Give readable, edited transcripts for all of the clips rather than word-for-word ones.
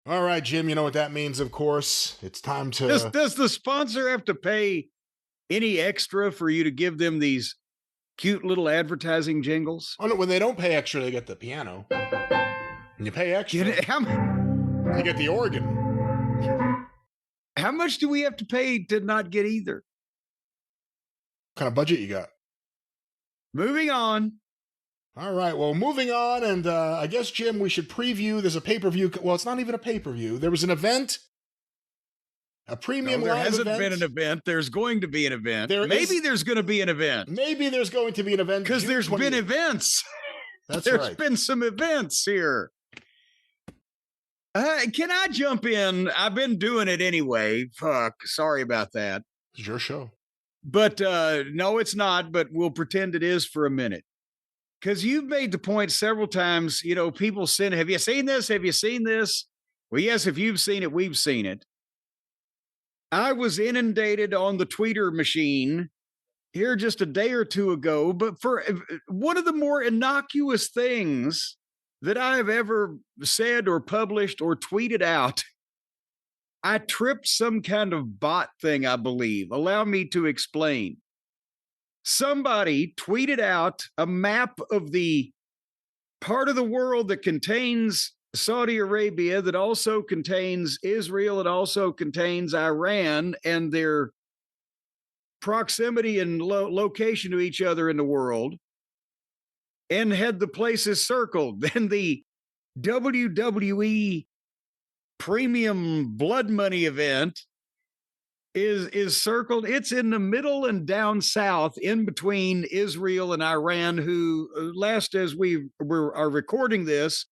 All right, Jim, you know what that means, of course. It's time Does to. does the sponsor have to pay any extra for you to give them these cute little advertising jingles? Oh, no, when they don't pay extra, they get the piano. When you pay extra, you get the organ. How much do we have to pay to not get either? What kind of budget you got? Moving on. All right, well, moving on, and I guess, Jim, we should preview. There's a pay-per-view. Well, it's not even a pay-per-view. There was an event, a premium No, there live hasn't event. been an event. There's going to be an event. Maybe there's going to be an event. Maybe there's going to be an event. Because there's been events. That's There's right. been some events here. Can I jump in? I've been doing it anyway. Fuck. Sorry about that. It's your show. But no, it's not. But we'll pretend it is for a minute. Because you've made the point several times, people send, have you seen this? Have you seen this? Well, yes, if you've seen it, we've seen it. I was inundated on the tweeter machine here just a day or two ago, but for one of the more innocuous things that I have ever said or published or tweeted out, I tripped some kind of bot thing, I believe. Allow me to explain. Somebody tweeted out a map of the part of the world that contains Saudi Arabia, that also contains Israel, it also contains Iran, and their proximity and location to each other in the world, and had the places circled. Then the WWE Premium Blood Money event is circled. It's in the middle and down south, in between Israel and Iran, who last as we are recording this,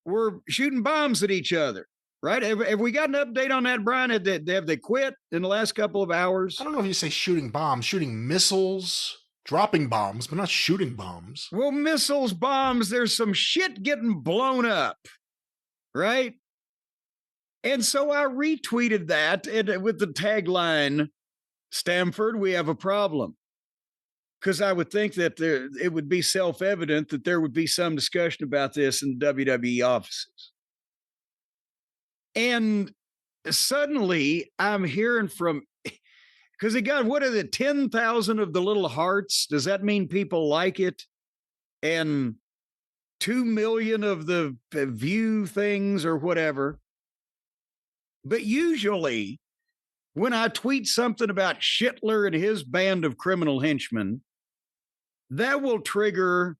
were shooting bombs at each other. Right? Have we got an update on that, Brian? Have they quit in the last couple of hours? I don't know if you say shooting bombs, shooting missiles, dropping bombs, but not shooting bombs. Well, missiles, bombs, there's some shit getting blown up, right? And so I retweeted that and with the tagline, Stamford, we have a problem. Because I would think that it would be self-evident that there would be some discussion about this in the WWE offices. And suddenly I'm hearing from, because they got, what are the 10,000 of the little hearts? Does that mean people like it? And 2 million of the view things or whatever. But usually when I tweet something about Schittler and his band of criminal henchmen, that will trigger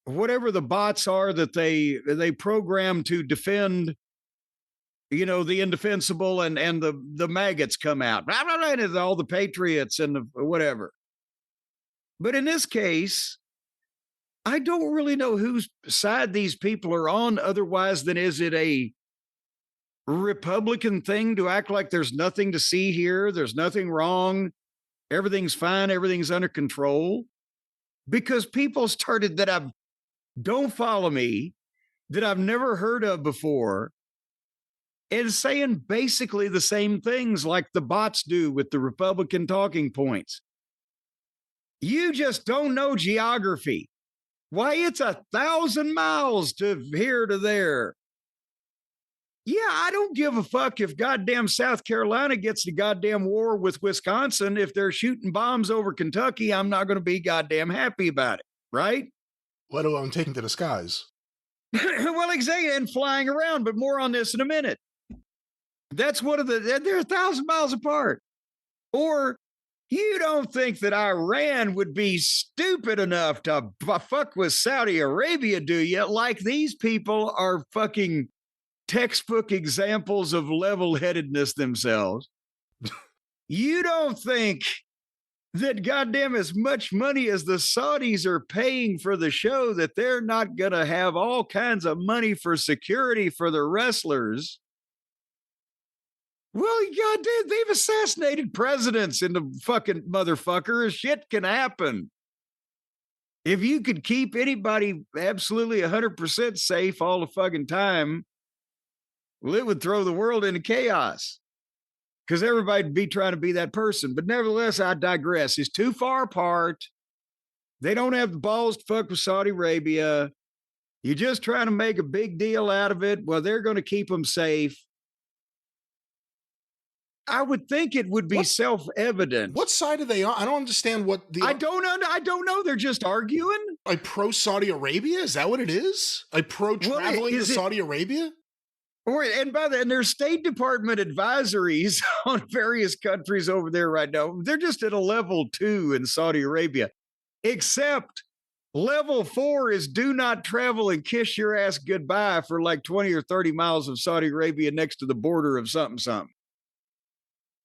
whatever the bots are that they program to defend, the indefensible, and the maggots come out, blah, blah, blah, and all the patriots and the whatever. But in this case, I don't really know whose side these people are on, otherwise than is it a Republican thing to act like there's nothing to see here, there's nothing wrong, everything's fine, everything's under control? Because people started that don't follow me, that I've never heard of before, and saying basically the same things like the bots do with the Republican talking points. You just don't know geography. Why, it's 1,000 miles to here to there. Yeah, I don't give a fuck if goddamn South Carolina gets the goddamn war with Wisconsin. If they're shooting bombs over Kentucky, I'm not going to be goddamn happy about it, right? Let alone taking to the skies. Well, exactly, and flying around, but more on this in a minute. That's one of they're 1,000 miles apart. Or you don't think that Iran would be stupid enough to fuck with Saudi Arabia, do you? Like these people are fucking textbook examples of level-headedness themselves. You don't think that goddamn as much money as the Saudis are paying for the show, that they're not going to have all kinds of money for security for the wrestlers? Well, goddamn, they've assassinated presidents in the fucking motherfucker. Shit can happen. If you could keep anybody absolutely 100% safe all the fucking time, well, it would throw the world into chaos because everybody'd be trying to be that person. But nevertheless, I digress. It's too far apart. They don't have the balls to fuck with Saudi Arabia. You're just trying to make a big deal out of it. Well, they're going to keep them safe. I would think it would be self-evident. What side are they on? I don't understand what the. I don't know. They're just arguing. Like pro Saudi Arabia? Is that what it is? Like pro traveling to Saudi Arabia? And there's State Department advisories on various countries over there right now. They're just at a level 2 in Saudi Arabia, except level 4 is do not travel and kiss your ass goodbye for like 20 or 30 miles of Saudi Arabia next to the border of something.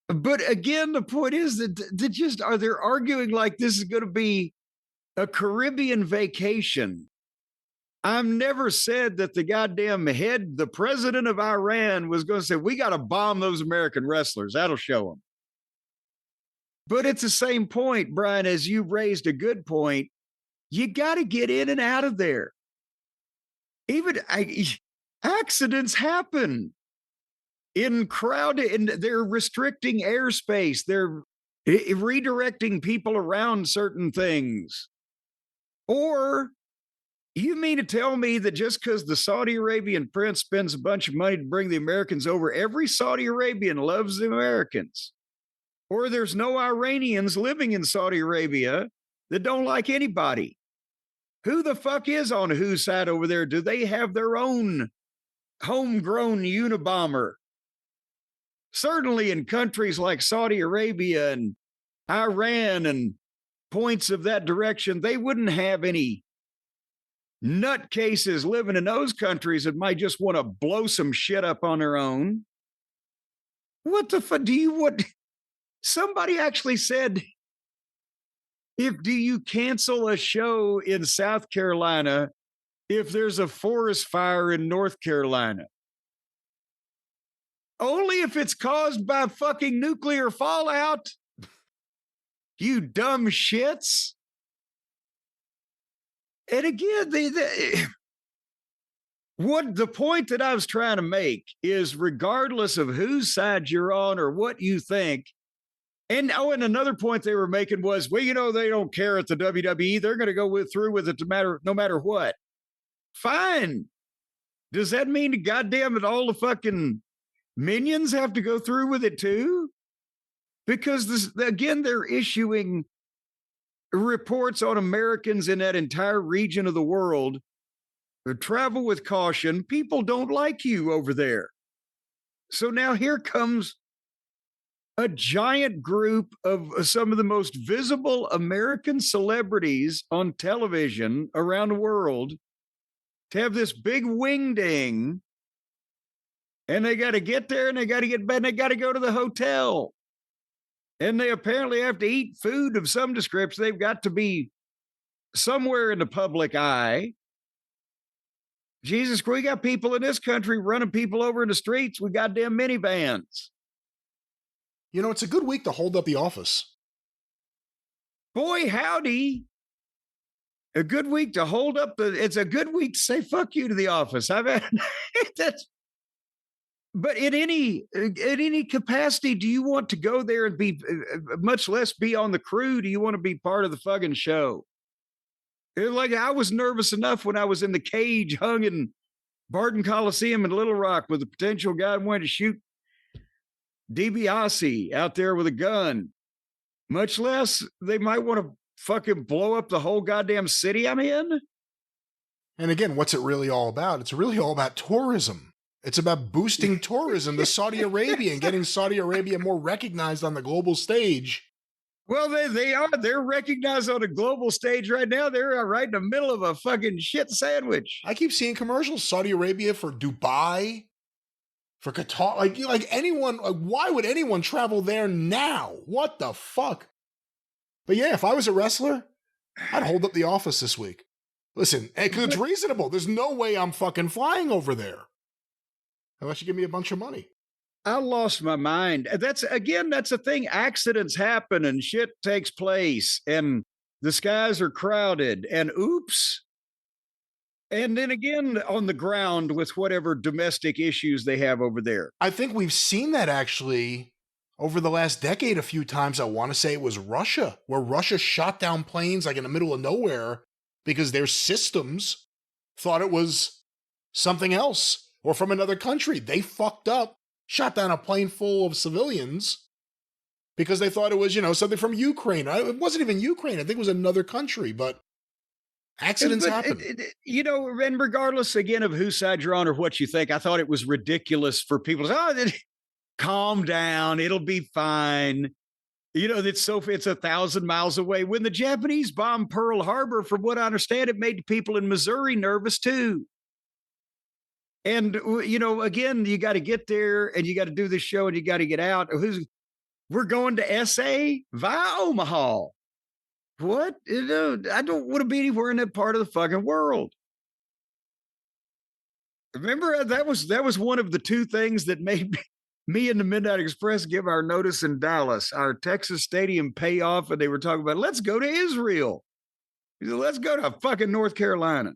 But again, the point is that they're arguing like this is going to be a Caribbean vacation. I've never said that the goddamn the president of Iran was going to say, we got to bomb those American wrestlers. That'll show them. But it's the same point, Brian, as you raised a good point. You got to get in and out of there. Even accidents happen in crowded, and they're restricting airspace. They're redirecting people around certain things. Or you mean to tell me that just because the Saudi Arabian prince spends a bunch of money to bring the Americans over, every Saudi Arabian loves the Americans? Or there's no Iranians living in Saudi Arabia that don't like anybody? Who the fuck is on whose side over there? Do they have their own homegrown Unabomber? Certainly in countries like Saudi Arabia and Iran and points of that direction, they wouldn't have any nutcases living in those countries that might just want to blow some shit up on their own. What the fuck do you want? Somebody actually said, do you cancel a show in South Carolina if there's a forest fire in North Carolina? Only if it's caused by fucking nuclear fallout. You dumb shits. And again, the point that I was trying to make is regardless of whose side you're on or what you think. And another point they were making was, well, they don't care at the WWE. They're going to go through with it no matter what. Fine. Does that mean, goddamn it, all the fucking minions have to go through with it too? Because they're issuing reports on Americans in that entire region of the world. Travel with caution. People don't like you over there. So now here comes a giant group of some of the most visible American celebrities on television around the world to have this big wing-ding. And they got to get there and they got to get bed and they got to go to the hotel. And they apparently have to eat food of some description. They've got to be somewhere in the public eye. Jesus, we got people in this country running people over in the streets with goddamn minivans. It's a good week to hold up the office. Boy, howdy. A good week to hold up it's a good week to say fuck you to the office. But in any capacity, do you want to go there and be, much less be on the crew? Do you want to be part of the fucking show? Like, I was nervous enough when I was in the cage hung in Barton Coliseum in Little Rock with a potential guy who wanted to shoot DiBiase out there with a gun. Much less they might want to fucking blow up the whole goddamn city I'm in. And again, what's it really all about? It's really all about tourism. It's about boosting tourism to Saudi Arabia and getting Saudi Arabia more recognized on the global stage. Well, they are. They're recognized on a global stage right now. They're right in the middle of a fucking shit sandwich. I keep seeing commercials, Saudi Arabia for Dubai, for Qatar. Like anyone, why would anyone travel there now? What the fuck? But yeah, if I was a wrestler, I'd hold up the office this week. Listen, because it's reasonable. There's no way I'm fucking flying over there. Unless you give me a bunch of money. I lost my mind. That's the thing. Accidents happen and shit takes place and the skies are crowded and oops. And then again on the ground with whatever domestic issues they have over there. I think we've seen that actually over the last decade a few times. I want to say it was Russia, where Russia shot down planes like in the middle of nowhere because their systems thought it was something else or from another country. They fucked up, shot down a plane full of civilians because they thought it was, something from Ukraine. It wasn't even Ukraine. I think it was another country, but accidents happen. And regardless, again, of whose side you're on or what you think, I thought it was ridiculous for people to say, calm down, it'll be fine. It's 1,000 miles away. When the Japanese bombed Pearl Harbor, from what I understand, it made people in Missouri nervous too. And, again, you got to get there and you got to do this show and you got to get out. We're going to SA via Omaha. What? I don't want to be anywhere in that part of the fucking world. Remember, that was one of the two things that made me and the Midnight Express give our notice in Dallas, our Texas stadium payoff, and they were talking about, let's go to Israel. He said, let's go to fucking North Carolina.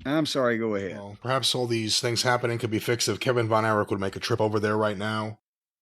I'm sorry, go ahead. Well, perhaps all these things happening could be fixed if Kevin Von Erich would make a trip over there right now.